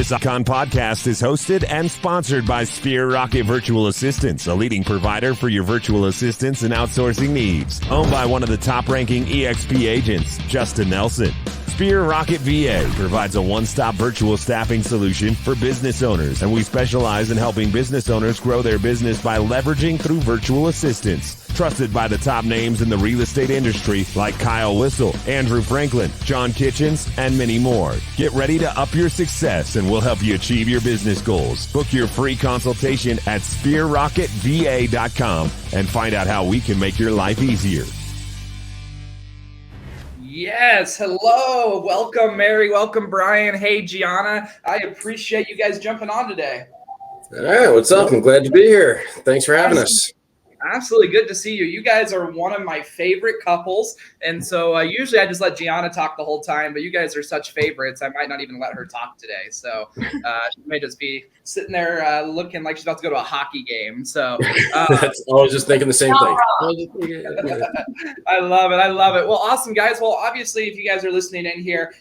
This Icon podcast is hosted and sponsored by Sphere Rocket Virtual Assistants, a leading provider for your virtual assistants and outsourcing needs. Owned by one of the top-ranking EXP agents, Justin Nelson. Sphere Rocket VA provides a one-stop virtual staffing solution for business owners, and we specialize in helping business owners grow their business by leveraging through virtual assistants. Trusted by the top names in the real estate industry like Kyle Whistle, Andrew Franklin, John Kitchens, and many more. Get ready to up your success and we'll help you achieve your business goals. Book your free consultation at sphererocketva.com and find out how we can make your life easier. Yes, hello. Welcome, Mary. Welcome, Brian. Hey, Gianna. I appreciate you guys jumping on today. All right, what's up? I'm glad to be here. Thanks for having us. Absolutely good to see you. You guys are one of my favorite couples. And so usually I just let Gianna talk the whole time, but you guys are such favorites. I might not even let her talk today. So she may just be sitting there looking like she's about to go to a hockey game. So I was just thinking the same thing. I love it. I love it. Well, awesome, guys. Well, obviously, if you guys are listening in here,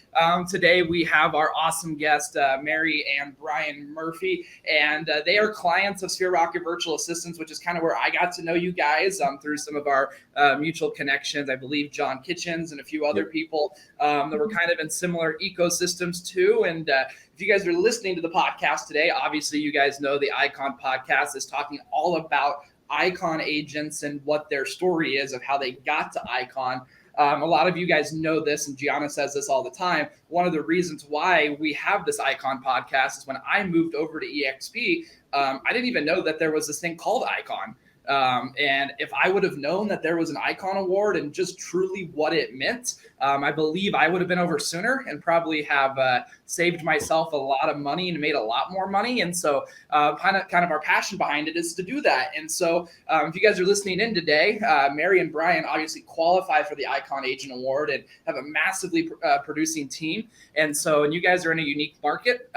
today we have our awesome guest, Mary and Brian Murphy, and they are clients of Sphere Rocket Virtual Assistants, which is kind of where I got to know you guys through some of our mutual connections. I believe John Kitchens and a few other people that were kind of in similar ecosystems too. And if you guys are listening to the podcast today, obviously you guys know the Icon podcast is talking all about Icon agents and what their story is of how they got to Icon. A lot of you guys know this, and Gianna says this all the time. One of the reasons why we have this Icon podcast is when I moved over to EXP, I didn't even know that there was this thing called Icon. And if I would have known that there was an Icon Award and just truly what it meant, I believe I would have been over sooner and probably have saved myself a lot of money and made a lot more money. And so kind of our passion behind it is to do that. And so if you guys are listening in today, Mary and Brian obviously qualify for the Icon Agent Award and have a massively producing team. And you guys are in a unique market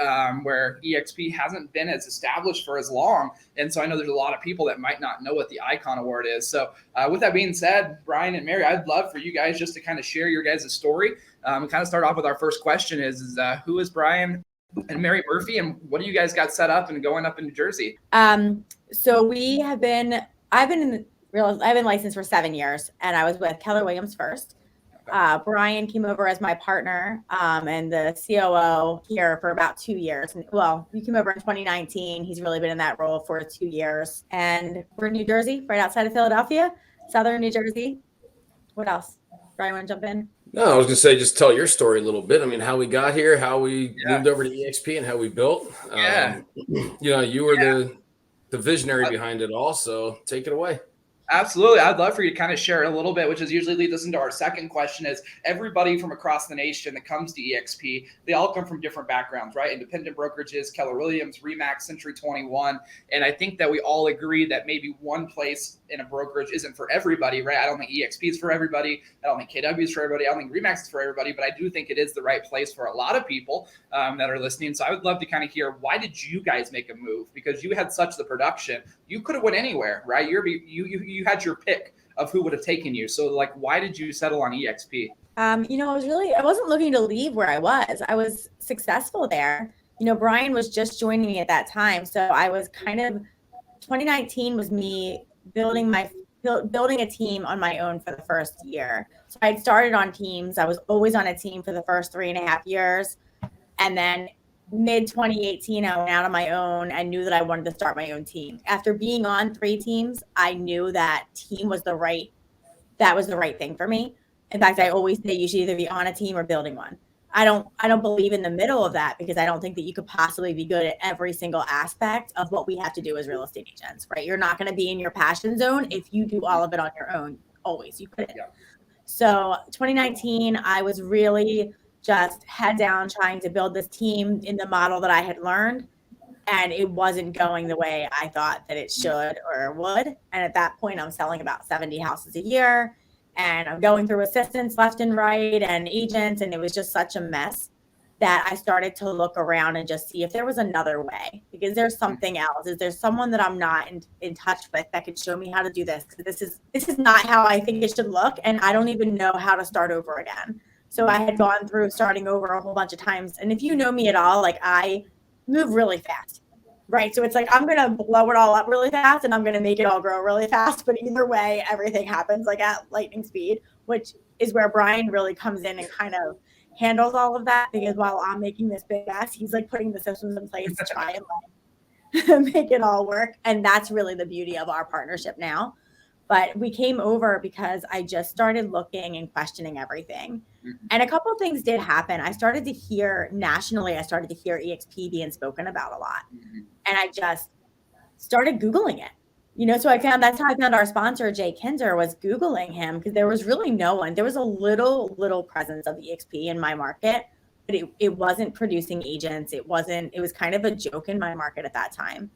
where EXP hasn't been as established for as long. And so I know there's a lot of people that might not know what the Icon Award is. So with that being said, Brian and Mary, I'd love for you guys just to kind of share your guys' story. Kind of start off with our first question is who is Brian and Mary Murphy, and what do you guys got set up and going up in New Jersey? So I've been licensed for 7 years, and I was with Keller Williams first. Brian came over as my partner and the COO here for about 2 years. Well, he came over in 2019. He's really been in that role for 2 years. And we're in New Jersey, right outside of Philadelphia, southern New Jersey. What else? Brian, want to jump in? No, I was going to say, just tell your story a little bit. I mean, how we got here, how we moved over to EXP, and how we built. You were the visionary behind it all, so take it away. Absolutely. I'd love for you to kind of share a little bit, which is usually leads us into our second question is everybody from across the nation that comes to EXP, they all come from different backgrounds, right? Independent brokerages, Keller Williams, Remax, Century 21. And I think that we all agree that maybe one place in a brokerage isn't for everybody, right? I don't think EXP is for everybody. I don't think KW is for everybody. I don't think Remax is for everybody, but I do think it is the right place for a lot of people that are listening. So I would love to kind of hear, why did you guys make a move? Because you had such the production. You could have went anywhere, right? You had your pick of who would have taken you. So why did you settle on EXP? I wasn't looking to leave where I was. I was successful there. Brian was just joining me at that time. So I was 2019 was me building a team on my own for the first year. So I'd started on teams. I was always on a team for the first 3.5 years. And then mid 2018, I went out on my own. I knew that I wanted to start my own team. After being on 3 teams, I knew that team was the right thing for me. In fact, I always say you should either be on a team or building one. I don't believe in the middle of that, because I don't think that you could possibly be good at every single aspect of what we have to do as real estate agents, right? You're not going to be in your passion zone if you do all of it on your own. Always, you couldn't. Yeah. So 2019, I was really just head down trying to build this team in the model that I had learned, and it wasn't going the way I thought that it should or would. And at that point, I'm selling about 70 houses a year, and I'm going through assistants left and right and agents, and it was just such a mess that I started to look around and just see if there was another way, because there's something else. Is there someone that I'm not in touch with that could show me how to do this? This is not how I think it should look, and I don't even know how to start over again. So I had gone through starting over a whole bunch of times. And if you know me at all, move really fast, right? So it's like, I'm going to blow it all up really fast and I'm going to make it all grow really fast. But either way, everything happens like at lightning speed, which is where Brian really comes in and kind of handles all of that, because while I'm making this big mess, he's like putting the systems in place to try and like make it all work. And that's really the beauty of our partnership now. But we came over because I just started looking and questioning everything. And a couple of things did happen. I started to hear nationally, I started to hear EXP being spoken about a lot. And I just started Googling it. You know, so that's how I found our sponsor, Jay Kinder, was Googling him, because there was really no one. There was a little presence of EXP in my market, but it wasn't producing agents. It was kind of a joke in my market at that time,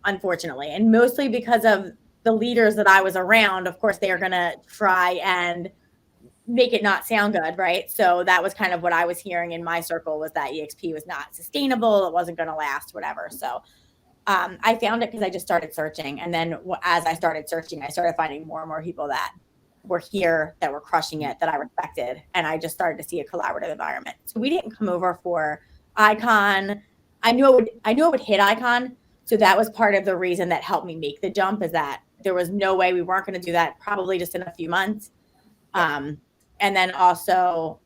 unfortunately. And mostly because of the leaders that I was around. Of course, they are going to try and make it not sound good, right? So that was kind of what I was hearing in my circle, was that EXP was not sustainable. It wasn't going to last, whatever. So I found it because I just started searching. And then as I started searching, I started finding more and more people that were here, that were crushing it, that I respected. And I just started to see a collaborative environment. So we didn't come over for Icon. I knew it would hit Icon. So that was part of the reason that helped me make the jump, is that there was no way we weren't going to do that probably just in a few months. And then also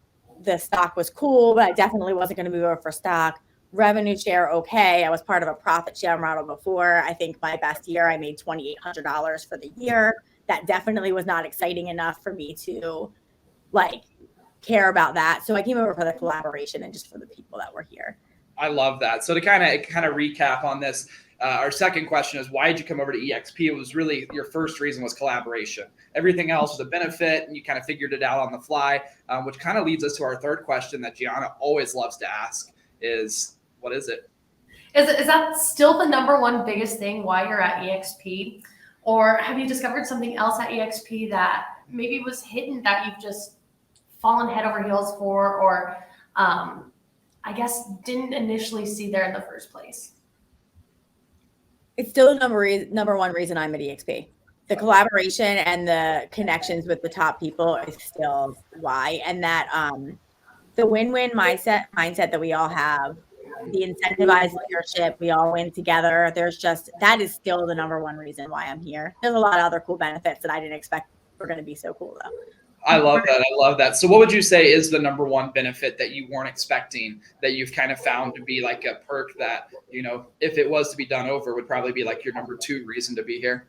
the stock was cool, but I definitely wasn't going to move over for stock. Revenue share, okay. I was part of a profit share model before. I think my best year, I made $2,800 for the year. That definitely was not exciting enough for me to like care about that. So I came over for the collaboration and just for the people that were here. I love that. So to kind of recap on this, our second question is, why did you come over to EXP? It was really, your first reason was collaboration. Everything else was a benefit, and you kind of figured it out on the fly, which kind of leads us to our third question that Gianna always loves to ask is, what is it? Is that still the number one biggest thing why you're at EXP? Or have you discovered something else at EXP that maybe was hidden that you've just fallen head over heels for, or I guess didn't initially see there in the first place? It's still the number one reason I'm at EXP. The collaboration and the connections with the top people is still why. And that the win-win mindset that we all have, the incentivized leadership, we all win together. That is still the number one reason why I'm here. There's a lot of other cool benefits that I didn't expect were going to be so cool, though. I love that. So what would you say is the number one benefit that you weren't expecting, that you've kind of found to be like a perk that, you know, if it was to be done over, would probably be like your number two reason to be here?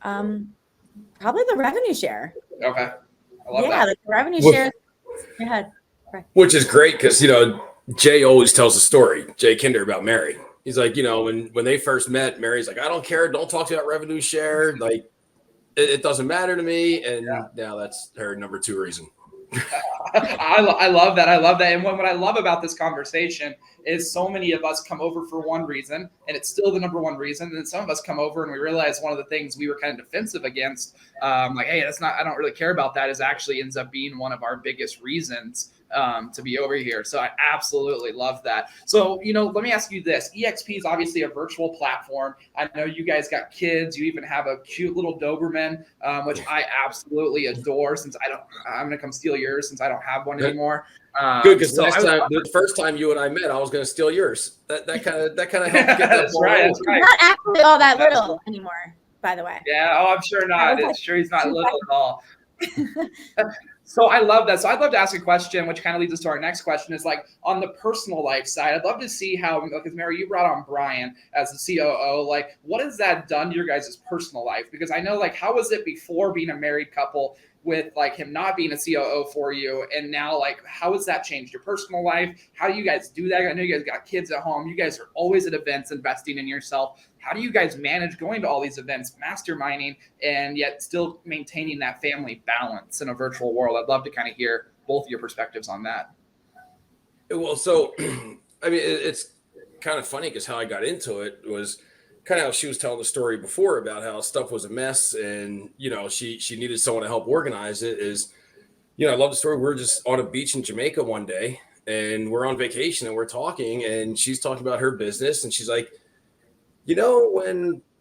Probably the revenue share. Okay. I love that. The revenue share. Go ahead. Right. Which is great because, you know, Jay always tells a story, Jay Kinder, about Mary. He's like, you know, when they first met, Mary's like, I don't care. Don't talk to me about revenue share. Like, it doesn't matter to me. And now that's her number two reason. I love that. And what I love about this conversation is so many of us come over for one reason, and it's still the number one reason. And then some of us come over and we realize one of the things we were kind of defensive against, like, hey, I don't really care about that, is actually ends up being one of our biggest reasons to be over here. So I absolutely love that. So, you know, let me ask you this. EXP is obviously a virtual platform. I know you guys got kids. You even have a cute little Doberman, which I absolutely adore, since I'm going to come steal yours since I don't have one anymore. Good, because the first time you and I met, I was going to steal yours. That kind of helped get that that's right. Not actually all that little anymore, by the way. Yeah. Oh, I'm sure not. It's sure he's not little at all. So I love that. So I'd love to ask a question, which kind of leads us to our next question, is like on the personal life side, I'd love to see how, because Mary, you brought on Brian as the COO, like what has that done to your guys' personal life? Because I know, like, how was it before being a married couple with like him not being a COO for you? And now, like, how has that changed your personal life? How do you guys do that? I know you guys got kids at home. You guys are always at events investing in yourself. How do you guys manage going to all these events, masterminding, and yet still maintaining that family balance in a virtual world? I'd love to kind of hear both of your perspectives on that. Well, so, I mean, it's kind of funny because how I got into it was kind of how she was telling the story before about how stuff was a mess, and, you know, she needed someone to help organize it. Is, you know, I love the story. We're just on a beach in Jamaica one day, and we're on vacation, and we're talking, and she's talking about her business, and she's like, you know,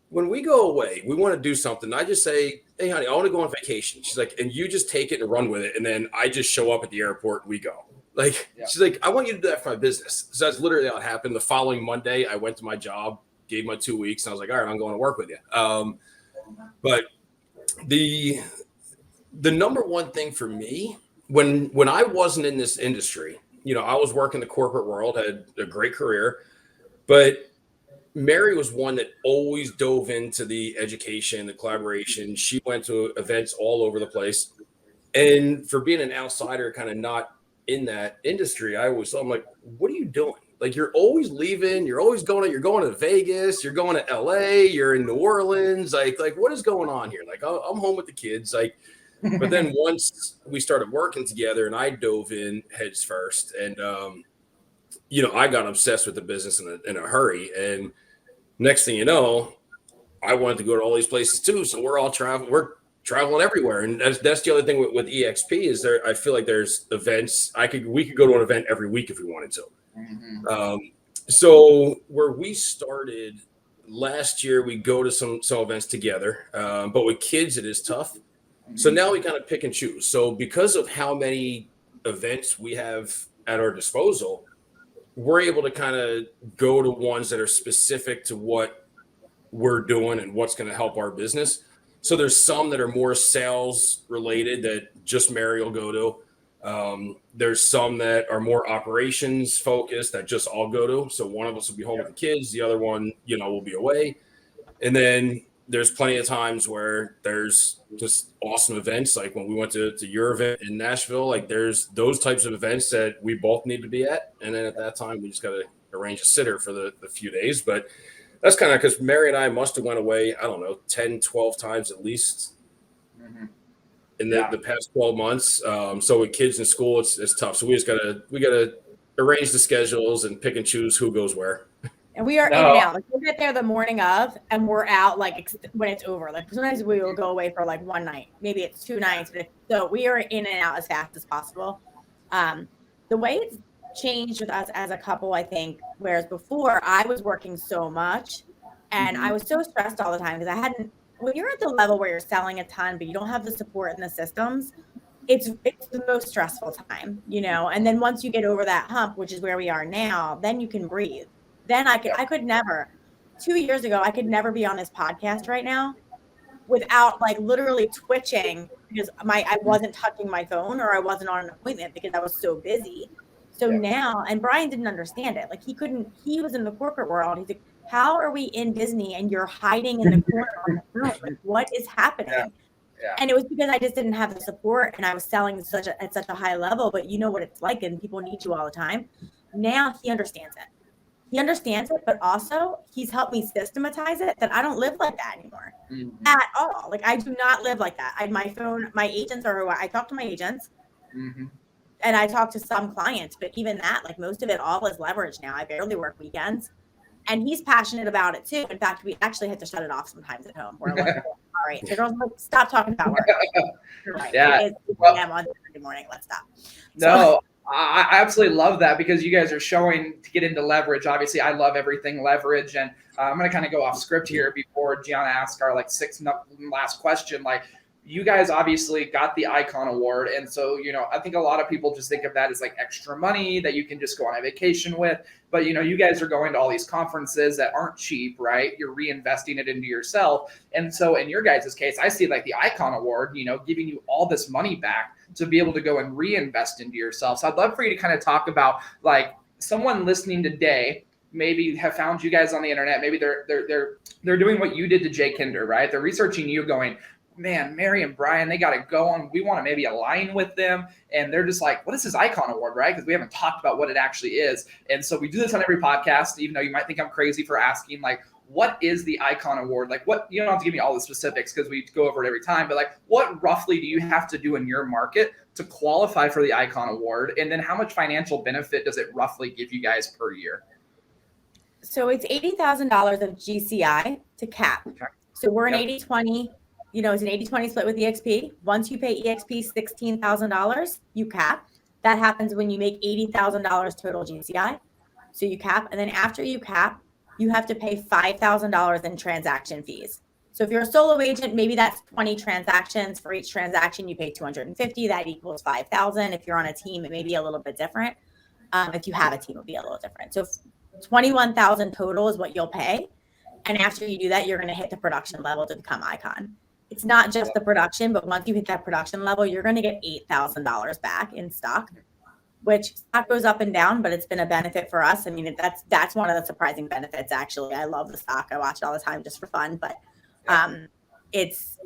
when we go away, we want to do something. I just say, hey, honey, I want to go on vacation. She's like, and you just take it and run with it. And then I just show up at the airport and we go. Like, Yeah. she's like, I want you to do that for my business. So that's literally how it happened. The following Monday, I went to my job, gave my 2 weeks, and I was like, all right, I'm going to work with you. But the number one thing for me, when I wasn't in this industry, I was working the corporate world, had a great career, but Mary was one that always dove into the education, the collaboration. She went to events all over the place. And for being an outsider, kind of not in that industry, I'm like, what are you doing? Like, you're always leaving, you're going to Vegas, you're going to LA, you're in New Orleans. Like what is going on here? Like, I'm home with the kids. Like, but then once we started working together and I dove in heads first, and I got obsessed with the business in a hurry. And next thing you know, I wanted to go to all these places too. So we're traveling everywhere. And that's the other thing with EXP is I feel like there's events. We could go to an event every week if we wanted to. Mm-hmm. So where we started last year, we go to some events together. But with kids, it is tough. Mm-hmm. So now we kind of pick and choose. So because of how many events we have at our disposal, we're able to kind of go to ones that are specific to what we're doing and what's going to help our business. So there's some that are more sales related that just Mary will go to. There's some that are more operations focused that just I'll go to. So one of us will be home with the kids. The other one, will be away. And then there's plenty of times where there's just awesome events. Like when we went to your event in Nashville, like there's those types of events that we both need to be at. And then at that time, we just got to arrange a sitter for the few days. But that's kind of because Mary and I must have went away, I don't know, 10, 12 times at least in the past 12 months. So with kids in school, it's tough. So we got to arrange the schedules and pick and choose who goes where. And we are in and out. Like we'll get there the morning of, and we're out like when it's over. Like sometimes we will go away for like one night, maybe it's 2 nights. So we are in and out as fast as possible. The way it's changed with us as a couple, I think, whereas before I was working so much, and I was so stressed all the time because when you're at the level where you're selling a ton, but you don't have the support and the systems, it's the most stressful time, And then once you get over that hump, which is where we are now, then you can breathe. Then I could never, 2 years ago, I could never be on this podcast right now without like literally twitching because I wasn't touching my phone or I wasn't on an appointment because I was so busy. So now, and Brian didn't understand it. Like he was in the corporate world. He's like, how are we in Disney and you're hiding in the corner on the phone? Like, what is happening? Yeah. And it was because I just didn't have the support and I was selling at such a high level, but you know what it's like and people need you all the time. Now he understands it. He understands it, but also he's helped me systematize it that I don't live like that anymore at all. Like I do not live like that. My agents are who I talk to my agents and I talk to some clients, but even that, like most of it all is leverage now. I barely work weekends and he's passionate about it too. In fact, we actually had to shut it off sometimes at home. We're like, all right, the girls like, stop talking about work. Right. Yeah. It is 6 a.m. on Saturday morning. Let's stop. No. I absolutely love that because you guys are showing to get into leverage. Obviously, I love everything leverage. And I'm going to kind of go off script here before Gianna asks our last question. Like, you guys obviously got the Icon Award. And so, I think a lot of people just think of that as like extra money that you can just go on a vacation with. But, you guys are going to all these conferences that aren't cheap, right? You're reinvesting it into yourself. And so in your guys' case, I see like the Icon Award, giving you all this money back to be able to go and reinvest into yourself. So I'd love for you to kind of talk about like someone listening today, maybe have found you guys on the internet. Maybe they're doing what you did to Jay Kinder, right? They're researching you going, man, Mary and Brian, they got to go on. We want to maybe align with them. And they're just like, what is this Icon Award, right? Because we haven't talked about what it actually is. And so we do this on every podcast, even though you might think I'm crazy for asking, like, what is the Icon Award? Like what, you don't have to give me all the specifics because we go over it every time, but like what roughly do you have to do in your market to qualify for the Icon Award? And then how much financial benefit does it roughly give you guys per year? So it's $80,000 of GCI to cap. Okay. So we're an 80-20, it's an 80-20 split with EXP. Once you pay EXP $16,000, you cap. That happens when you make $80,000 total GCI. So you cap. And then after you cap, you have to pay $5,000 in transaction fees. So if you're a solo agent, maybe that's 20 transactions. For each transaction, you pay 250. That equals 5,000. If you're on a team, it may be a little bit different. If you have a team, it'll be a little different. So 21,000 total is what you'll pay. And after you do that, you're going to hit the production level to become Icon. It's not just the production, but once you hit that production level, you're going to get $8,000 back in stock, which stock goes up and down, but it's been a benefit for us. I mean, that's one of the surprising benefits, actually. I love the stock. I watch it all the time just for fun, but it's,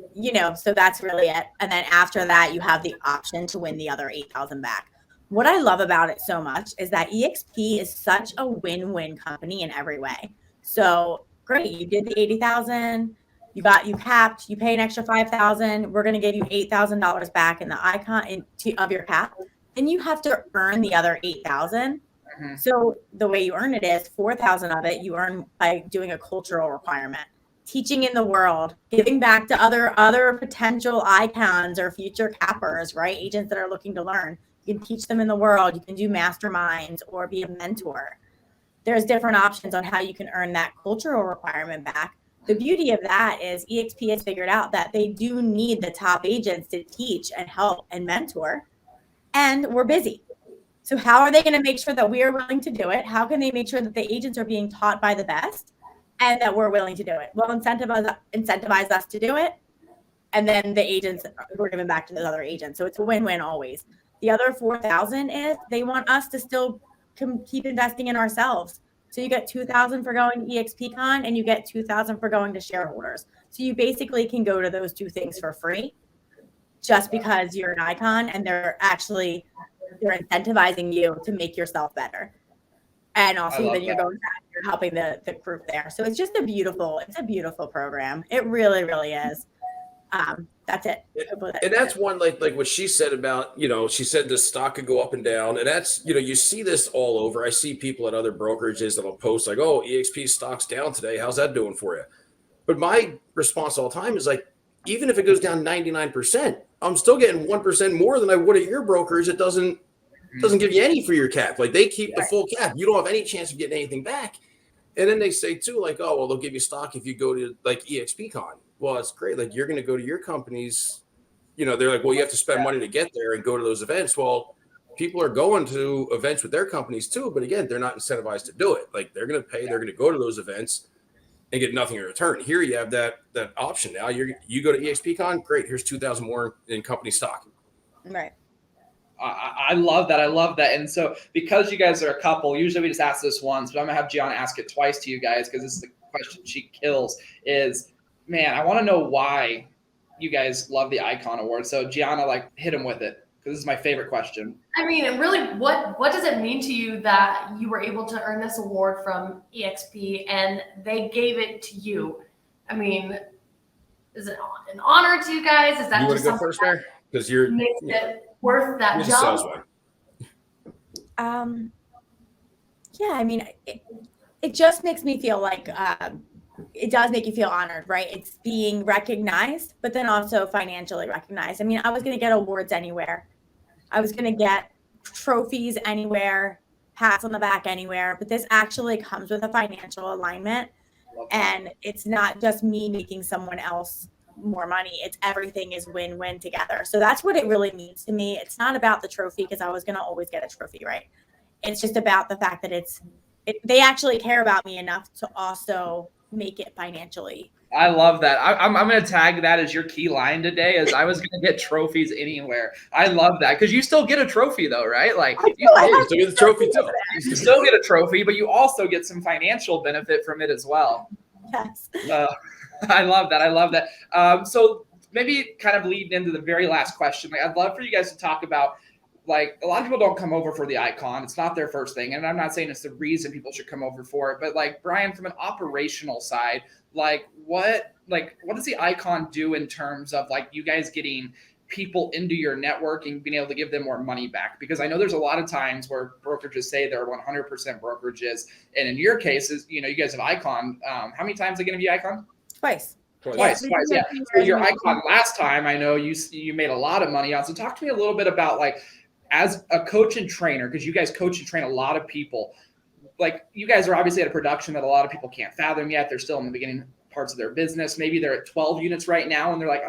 so that's really it. And then after that, you have the option to win the other 8,000 back. What I love about it so much is that EXP is such a win-win company in every way. So great, you did the 80,000, you capped, you pay an extra 5,000. We're going to give you $8,000 back in the Icon of your cap, and you have to earn the other 8,000. Mm-hmm. So the way you earn it is 4,000 of it you earn by doing a cultural requirement, teaching in the world, giving back to other potential Icons or future cappers, right? Agents that are looking to learn. You can teach them in the world. You can do masterminds or be a mentor. There's different options on how you can earn that cultural requirement back. The beauty of that is EXP has figured out that they do need the top agents to teach and help and mentor, and we're busy. So how are they going to make sure that we are willing to do it? How can they make sure that the agents are being taught by the best and that we're willing to do it? Well, incentivize us to do it, and then the agents we're giving back to those other agents. So it's a win-win always. The other 4,000 is they want us to still keep investing in ourselves. So you get 2,000 for going to EXPCon, and you get 2,000 for going to shareholders. So you basically can go to those two things for free just because you're an Icon, and they're incentivizing you to make yourself better. And also then you're helping the group there. So it's just a beautiful program. It really, really is. That's it. And that's one like what she said about, she said the stock could go up and down. And that's, you see this all over. I see people at other brokerages that'll post like, oh, EXP stock's down today. How's that doing for you? But my response all the time is like, even if it goes down 99%, I'm still getting 1% more than I would at your brokerage. It doesn't give you any for your cap. Like they keep the full cap. You don't have any chance of getting anything back. And then they say too, like, oh, well, they'll give you stock if you go to like EXPCon. Well, it's great. Like you're going to go to your companies, they're like, well, you have to spend money to get there and go to those events. Well, people are going to events with their companies too. But again, they're not incentivized to do it. Like they're going to pay, they're going to go to those events and get nothing in return. Here you have that option. Now you go to EXPCon, great. Here's 2,000 more in company stock. Right. I love that. I love that. And so because you guys are a couple, usually we just ask this once, but I'm gonna have Gianna ask it twice to you guys because this is the question she kills is, man, I want to know why you guys love the Icon Award. So Gianna, hit him with it because this is my favorite question. I mean, really, what does it mean to you that you were able to earn this award from EXP and they gave it to you? I mean, is it an honor to you guys? Is that you just want to go first, Mary? Because you're makes it worth that jump? Yeah, I mean, it just makes me feel like it does make you feel honored, right? It's being recognized, but then also financially recognized. I mean, I was going to get awards anywhere. I was going to get trophies anywhere, pats on the back anywhere, but this actually comes with a financial alignment. And it's not just me making someone else more money. It's everything is win-win together. So that's what it really means to me. It's not about the trophy because I was going to always get a trophy, right? It's just about the fact that they actually care about me enough to also make it financially. I love that. I'm going to tag that as your key line today is I was going to get trophies anywhere. I love that because you still get a trophy though, right? Like you still get the trophy too. You still get a trophy, but you also get some financial benefit from it as well. Yes. I love that. I love that. So maybe kind of leading into the very last question, I'd love for you guys to talk about, a lot of people don't come over for the Icon. It's not their first thing. And I'm not saying it's the reason people should come over for it, but Brian, from an operational side, what does the Icon do in terms of you guys getting people into your network and being able to give them more money back? Because I know there's a lot of times where brokerages say they're 100% brokerages. And in your cases, you guys have Icon. How many times are they going to be Icon? Twice. Yeah. So your Icon last time, I know you made a lot of money on. So talk to me a little bit about as a coach and trainer, because you guys coach and train a lot of people. You guys are obviously at a production that a lot of people can't fathom yet. They're still in the beginning parts of their business. Maybe they're at 12 units right now and they're like,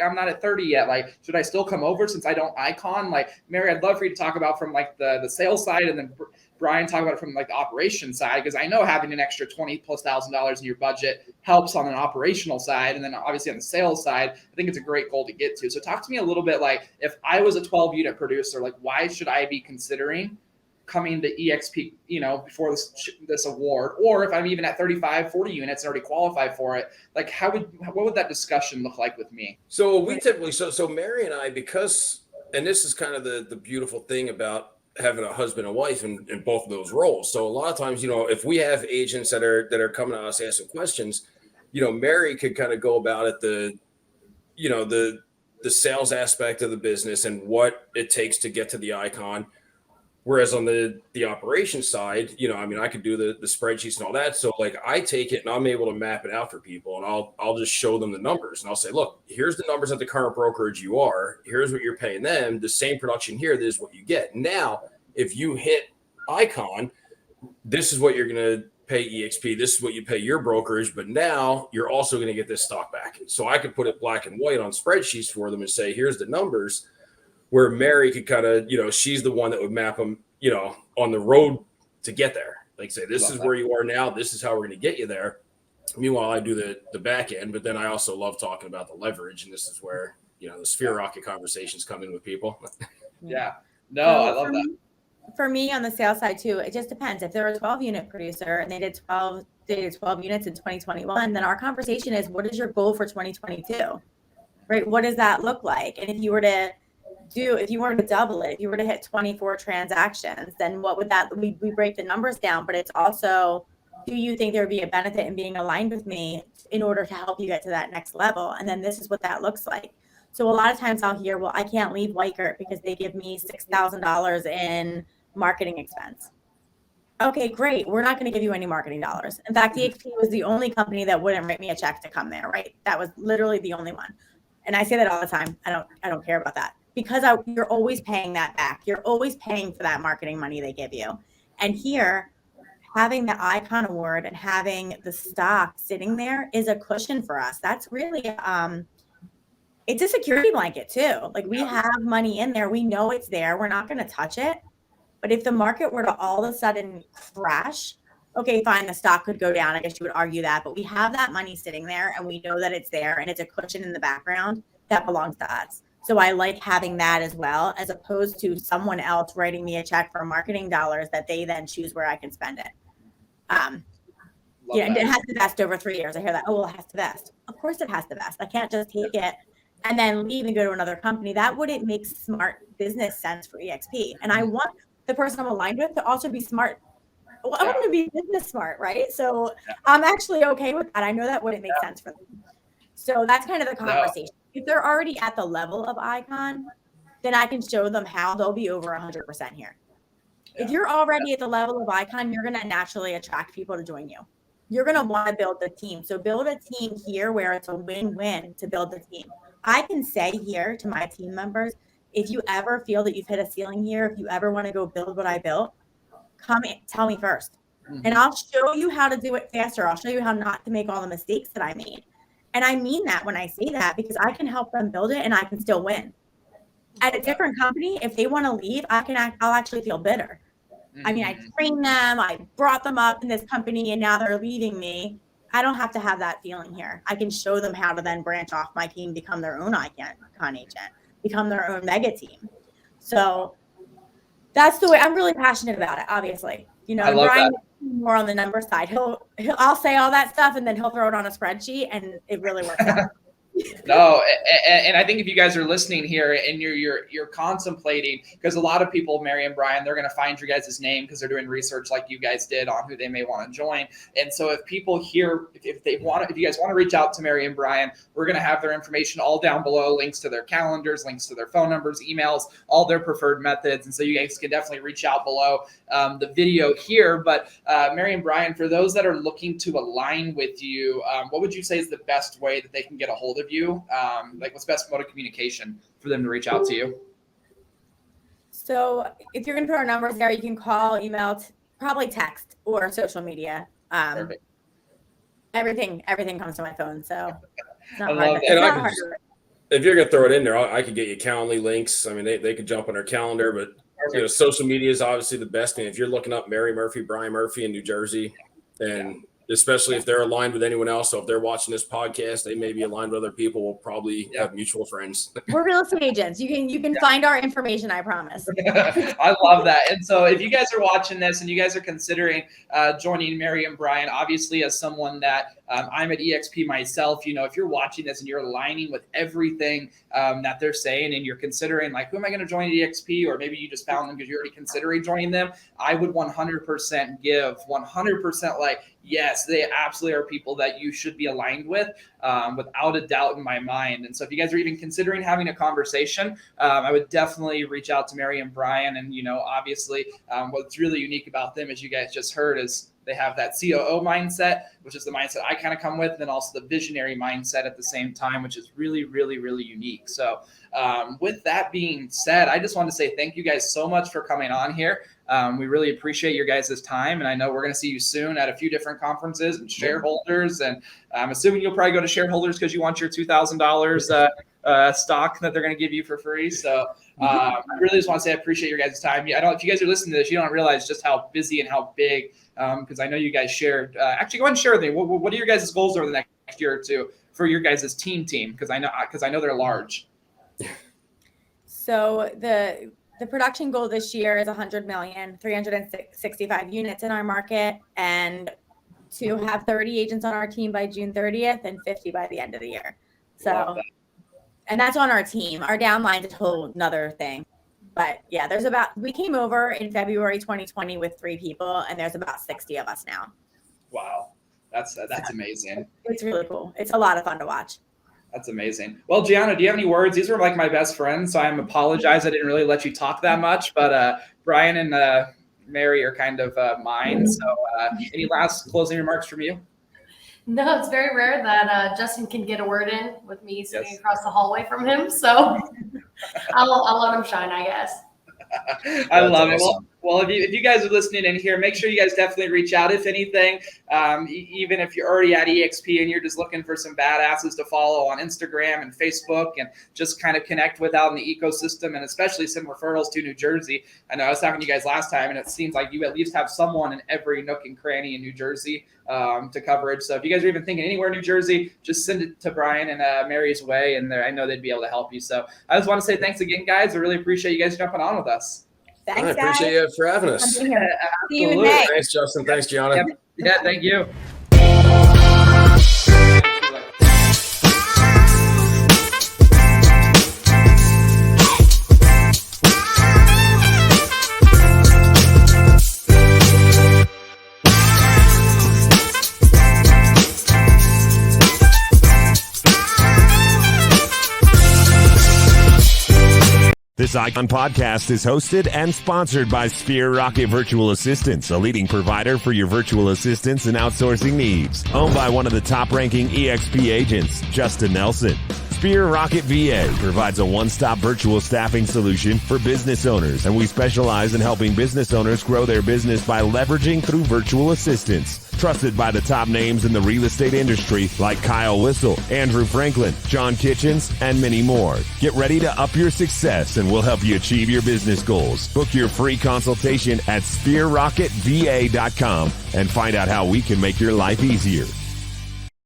I'm not at 30 yet. Like, should I still come over since I don't icon? Like, Mary, I'd love for you to talk about from like the sales side, and then Brian talk about it from like the operation side, because I know having an extra $20,000+ in your budget helps on an operational side. And then obviously on the sales side, I think it's a great goal to get to. So talk to me a little bit, like if I was a 12 unit producer, like why should I be considering coming to EXP, before this award? Or if I'm even at 35, 40 units and already qualified for it, like what would that discussion look like with me? So we typically, so Mary and I, because, and this is kind of the beautiful thing about having a husband and wife in both of those roles. So a lot of times, if we have agents that are coming to us asking questions, Mary could kind of go about it, the sales aspect of the business and what it takes to get to the icon. Whereas on the operations side, I could do the spreadsheets and all that. So like I take it and I'm able to map it out for people, and I'll just show them the numbers and I'll say, look, here's the numbers at the current brokerage you are. Here's what you're paying them. The same production here. This is what you get. Now, if you hit icon, this is what you're going to pay EXP. This is what you pay your brokerage. But now you're also going to get this stock back. So I could put it black and white on spreadsheets for them and say, here's the numbers. Where Mary could kind of, she's the one that would map them, on the road to get there. Like say, this is where you are now. This is how we're going to get you there. Meanwhile, I do the back end, but then I also love talking about the leverage. And this is where, the sphere rocket conversations come in with people. Yeah. No, I love that. For me on the sales side too, it just depends. If they're a 12 unit producer and they did 12 units in 2021, then our conversation is, what is your goal for 2022? Right? What does that look like? And if you were to double it, if you were to hit 24 transactions, then what would that, we break the numbers down, but it's also, do you think there would be a benefit in being aligned with me in order to help you get to that next level? And then this is what that looks like. So a lot of times I'll hear, well, I can't leave Weichert because they give me $6,000 in marketing expense. Okay, great. We're not going to give you any marketing dollars. In fact, EXP was the only company that wouldn't write me a check to come there, right? That was literally the only one. And I say that all the time. I don't care about that. Because you're always paying that back. You're always paying for that marketing money they give you. And here, having the icon award and having the stock sitting there is a cushion for us. That's really, it's a security blanket too. Like we have money in there. We know it's there. We're not going to touch it. But if the market were to all of a sudden crash, okay, fine, the stock could go down. I guess you would argue that. But we have that money sitting there and we know that it's there and it's a cushion in the background that belongs to us. So I like having that as well, as opposed to someone else writing me a check for marketing dollars that they then choose where I can spend it. And it has to vest over 3 years. I hear that, oh, well, it has to vest. Of course it has to vest. I can't just take it and then leave and go to another company. That wouldn't make smart business sense for EXP. And I want the person I'm aligned with to also be smart. Well, I want to be business smart, right? So I'm actually okay with that. I know that wouldn't make sense for them. So that's kind of the conversation. If they're already at the level of icon, then I can show them how they'll be over 100% here. Yeah. If you're already at the level of icon, you're going to naturally attract people to join you. You're going to want to build the team. So build a team here where it's a win-win to build the team. I can say here to my team members, if you ever feel that you've hit a ceiling here, if you ever want to go build what I built, come and tell me first. Mm-hmm. And I'll show you how to do it faster. I'll show you how not to make all the mistakes that I made. And I mean that when I say that, because I can help them build it and I can still win. At a different company, if they want to leave, I'll actually feel bitter. Mm-hmm. I mean, I trained them, I brought them up in this company, and now they're leaving me. I don't have to have that feeling here. I can show them how to then branch off my team, become their own icon agent, become their own mega team. So that's the way. I'm really passionate about it, obviously. Brian more on the number side. I'll say all that stuff and then he'll throw it on a spreadsheet and it really works out. No, and I think if you guys are listening here and you're contemplating, because a lot of people, Mary and Brian, they're going to find your guys' name because they're doing research like you guys did on who they may want to join. And so if people here, if you guys want to reach out to Mary and Brian, we're going to have their information all down below, links to their calendars, links to their phone numbers, emails, all their preferred methods. And so you guys can definitely reach out below the video here. But Mary and Brian, for those that are looking to align with you, what would you say is the best way that they can get a hold of you? What's the best mode of communication for them to reach out to you? So if you're going to put our numbers there, you can call, email, probably text or social media. Perfect. Everything comes to my phone, so it's not I hard. love It's that. And I not can hard just- to- If you're gonna throw it in there, I could get you Calendly links. I mean, they could jump on their calendar, but social media is obviously the best thing. If you're looking up Mary Murphy, Brian Murphy in New Jersey, and especially if they're aligned with anyone else, so if they're watching this podcast, they may be aligned with other people. We'll probably have mutual friends. We're real estate agents. You can find our information, I promise. I love that. And so if you guys are watching this and you guys are considering joining Mary and Brian, obviously as someone that I'm at EXP myself, if you're watching this and you're aligning with everything that they're saying and you're considering like, who am I going to join at EXP? Or maybe you just found them because you're already considering joining them. I would 100% give 100% like, yes, they absolutely are people that you should be aligned with without a doubt in my mind. And so if you guys are even considering having a conversation, I would definitely reach out to Mary and Brian. And, obviously what's really unique about them, as you guys just heard, is they have that COO mindset, which is the mindset I kind of come with, and then also the visionary mindset at the same time, which is really, really, really unique. So with that being said, I just want to say thank you guys so much for coming on here. We really appreciate your guys' time. And I know we're going to see you soon at a few different conferences and shareholders. And I'm assuming you'll probably go to shareholders because you want your $2,000 stock that they're going to give you for free. So I really just want to say I appreciate your guys' time. I don't, if you guys are listening to this, you don't realize just how busy and how big, because I know you guys shared. Actually, go ahead and share with me. What are your guys' goals over the next year or two for your guys' team? Because I know they're large. So the production goal this year is 100 million, 365 units in our market, and to have 30 agents on our team by June 30th and 50 by the end of the year. So, and that's on our team. Our downline's a whole nother thing. But yeah, we came over in February 2020 with 3 people, and there's about 60 of us now. Wow. That's amazing. It's really cool. It's a lot of fun to watch. That's amazing. Well, Gianna, do you have any words? These were like my best friends, so I apologize I didn't really let you talk that much, but Brian and Mary are kind of mine. So any last closing remarks from you? No, it's very rare that Justin can get a word in with me sitting across the hallway from him. So I'll let him shine, I guess. I love it. Well, if you guys are listening in here, make sure you guys definitely reach out. If anything, even if you're already at EXP and you're just looking for some badasses to follow on Instagram and Facebook and just kind of connect with out in the ecosystem, and especially some referrals to New Jersey. I know I was talking to you guys last time, and it seems like you at least have someone in every nook and cranny in New Jersey to coverage. So if you guys are even thinking anywhere in New Jersey, just send it to Brian and Mary's way, and I know they'd be able to help you. So I just want to say thanks again, guys. I really appreciate you guys jumping on with us. Thanks, I appreciate you for having us. See you in May. Thanks, Justin. Thanks, Gianna. Yeah, thank you. This Icon podcast is hosted and sponsored by Sphere Rocket Virtual Assistants, a leading provider for your virtual assistants and outsourcing needs. Owned by one of the top-ranking EXP agents, Justin Nelson. Sphere Rocket VA provides a one-stop virtual staffing solution for business owners, and we specialize in helping business owners grow their business by leveraging through virtual assistants. Trusted by the top names in the real estate industry like Kyle Whistle, Andrew Franklin, John Kitchens, and many more. Get ready to up your success, and we'll help you achieve your business goals. Book your free consultation at sphererocketva.com and find out how we can make your life easier.